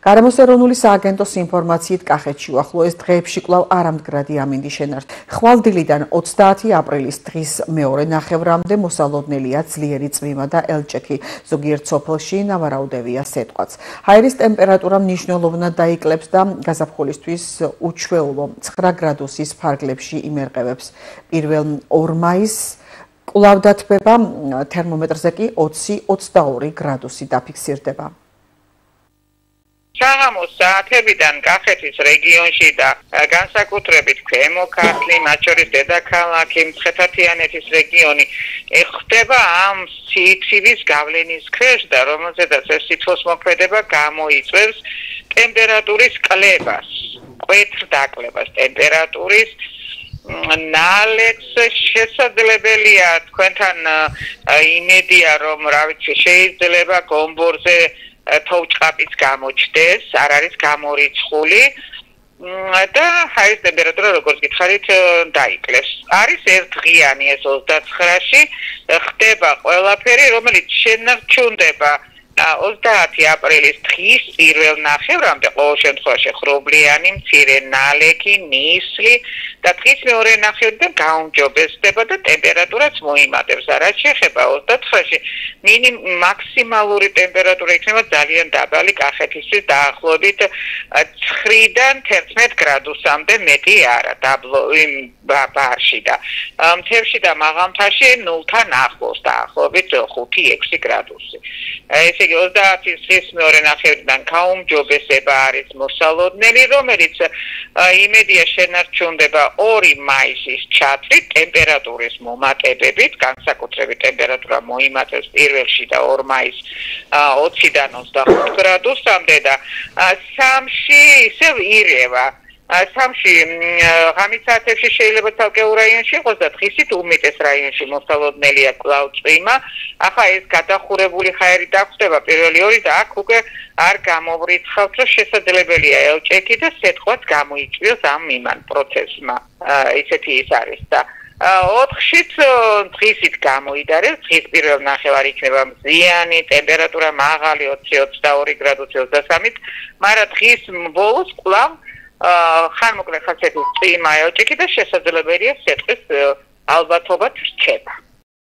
გარემოს ეროვნული სააგენტოს ინფორმაციით კახეთში უახლოეს დღეებში კვლავ არამდგრადი ამინდი შენართ. ხვალდილიდან 30 აპრილის დღის მეორე ნახევრამდე მოსალოდნელია ძლიერი წვიმა და ელჭექი. ზოგიერთ სოფელში ნავარაუდევია სეტყვაც. ჰაერის ტემპერატურა მნიშვნელოვნად დაიკლებს და გაზაფხულისთვის უჩვეულო 9 გრადუსის ფარგლებში იმერყევებს. პირველ 2 მაისს კვლავ დათბება, თერმომეტრზე კი 20-22 გრადუსი დაფიქსირდება. საღამოს საათებიდან კახეთის რეგიონში და განსაკუთრებით ქვემო ქართლი, მათ შორის დედაქალაქი, მცხეთა-თიანეთის რეგიონი ხდება ამ სიცივის გავლენის ქვეშ და რომელზედაც ეს სითბოს მოქმედება გამოიწვევს ტემპერატურის კლებას, კვეთრ დაკლებას ტემპერატურის. ნალექს შესაძლებელია თქვენთან იმედია რომ შეიძლება გომბორზე თოვჭყაპიც გამოჩნდეს, არ არის გამორიცხული და ჰაერის ტემპერატურა როგორც გითხარით დაიკლეს. არის ერთდღიანი ეს 29-ში ხდება ყველაფერი, რომელიც შენარჩუნდება 30 აპრილის დღის პირველ ნახევრამდე ყოველ შემთხვევაში ხრობლიანი, მცირე ნალექი, ნისლი და დღის მეორე ნახევრიდან გაუმჯობესდება და ტემპერატურაც მოიმატებს. რაც შეეხება 29-ში მაქსიმალური ტემპერატურა იქნება ძალიან დაბალი კახეთისთვის დაახლოებით 9-დან 11 გრადუსამდე მეტი არა ბარში და მთებში და მაღალმთაში 0-თან ახლოს დაახლოებით 5-6 გრადუსი. ესე იგი 30-ის დღის მეორე ნახევრიდან გაუმჯობესება არის მოსალოდნელი, რომელიც იმედია შენარჩუნდება 2 მაისის ჩათვლით ტემპერატურის მომატებებით, განსაკუთრებით ტემპერატურა მოიმატებს პირველში და 2 მაისს 20-დან 25 გრადუსამდე და 3-ში ისევ ირევა. 3-ში ღამის საათებში შეიძლება ცალკეულ რაიონში იყოს და დღისით უმეტეს რაიონში მოსალოდნელია კვლავ წვიმა. ახლა ეს გადახურებული ჰაერი დაგვხდება პირველი 2 და აქ უკვე არ გამოვრიცხავთ, რომ შესაძლებელია ელჭექი და სეტყვაც გამოიწვიოს ამ მიმან პროცესმა. ისეთი ის არის და 4-შიც დღისით გამოიდარებს, დღის პირველ ნახევარი იქნება მზიანი, ტემპერატურა მაღალი 20-22 გრადუსი 23-ით, მაგრამ დღის ბოლოს კვლავ ხანმოკლე ხასიათის წვიმა ელჭექი და შესაძლებელია სეტყვის ალბათობაც რჩება.